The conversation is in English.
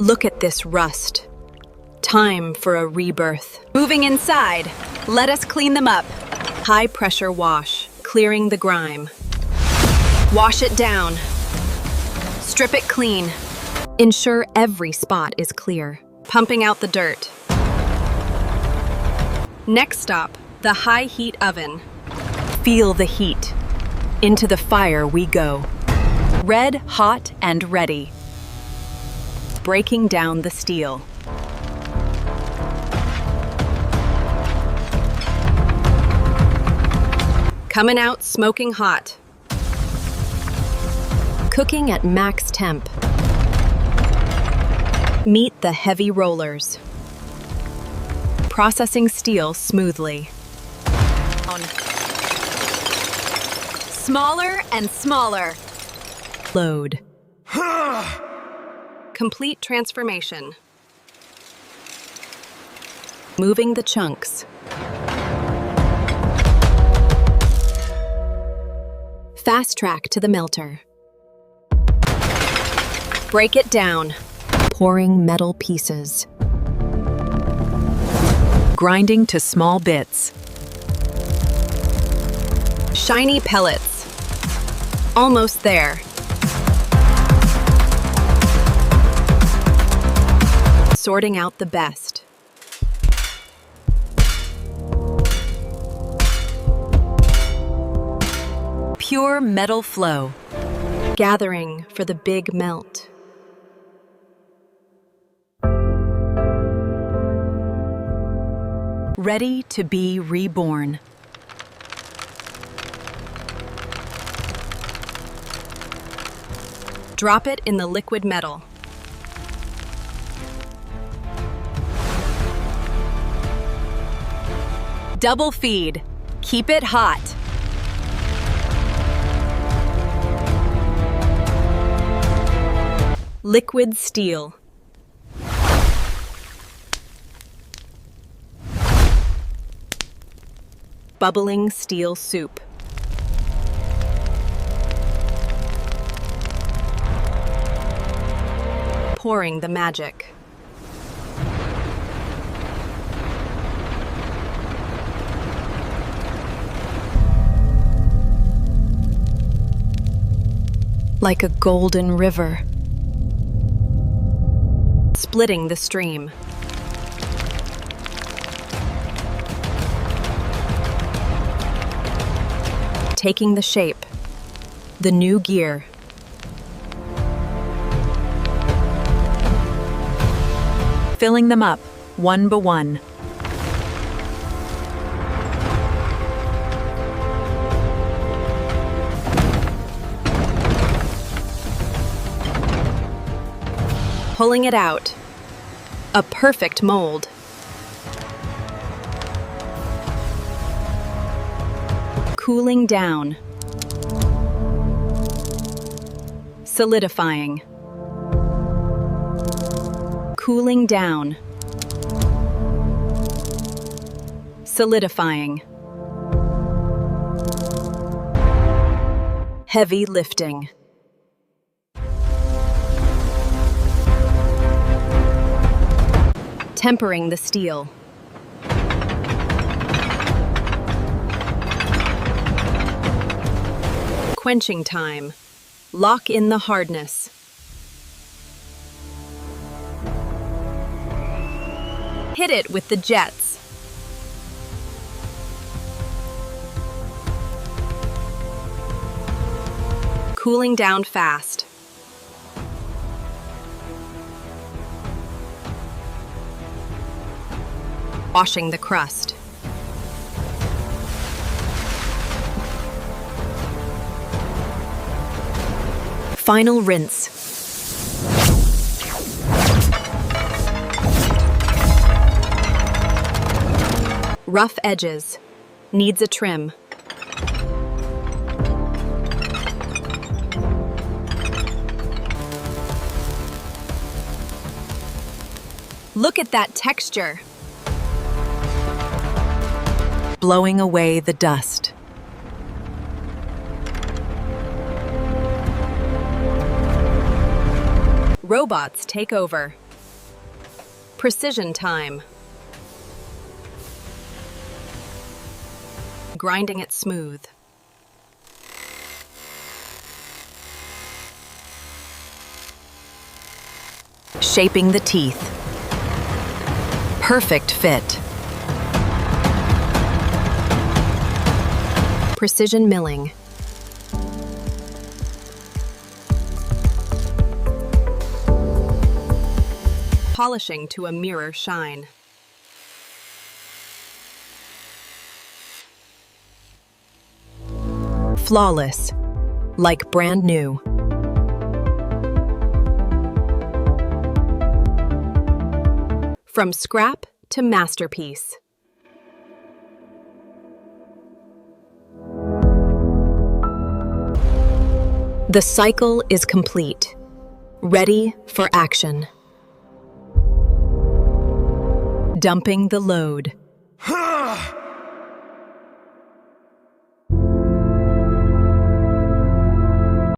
Look at this rust. Time for a rebirth. Moving inside, let us clean them up. High pressure wash, clearing the grime. Wash it down. Strip it clean. Ensure every spot is clear, pumping out the dirt. Next stop, the high heat oven. Feel the heat. Into the fire we go. Red, hot, and ready. Breaking down the steel. Coming out smoking hot. Cooking at max temp. Meet the heavy rollers. Processing steel smoothly. Smaller and smaller. Load. Complete transformation. Moving the chunks. Fast track to the melter. Break it down. Pouring metal pieces. Grinding to small bits. Shiny pellets. Almost there. Sorting out the best. Pure metal flow. Gathering for the big melt. Ready to be reborn. Drop it in the liquid metal. Double feed. Keep it hot. Liquid steel. Bubbling steel soup. Pouring the magic. Like a golden river. Splitting the stream. Taking the shape. The new gear. Filling them up, one by one. Pulling it out. A perfect mold. Cooling down. Solidifying. Cooling down. Solidifying. Heavy lifting. Tempering the steel. Quenching time. Lock in the hardness. Hit it with the jets. Cooling down fast. Washing the crust. Final rinse. Rough edges. Needs a trim. Look at that texture. Blowing away the dust. Robots take over. Precision time. Grinding it smooth. Shaping the teeth. Perfect fit. Precision milling. Polishing to a mirror shine. Flawless, like brand new. From scrap to masterpiece. The cycle is complete, ready for action. Dumping the load.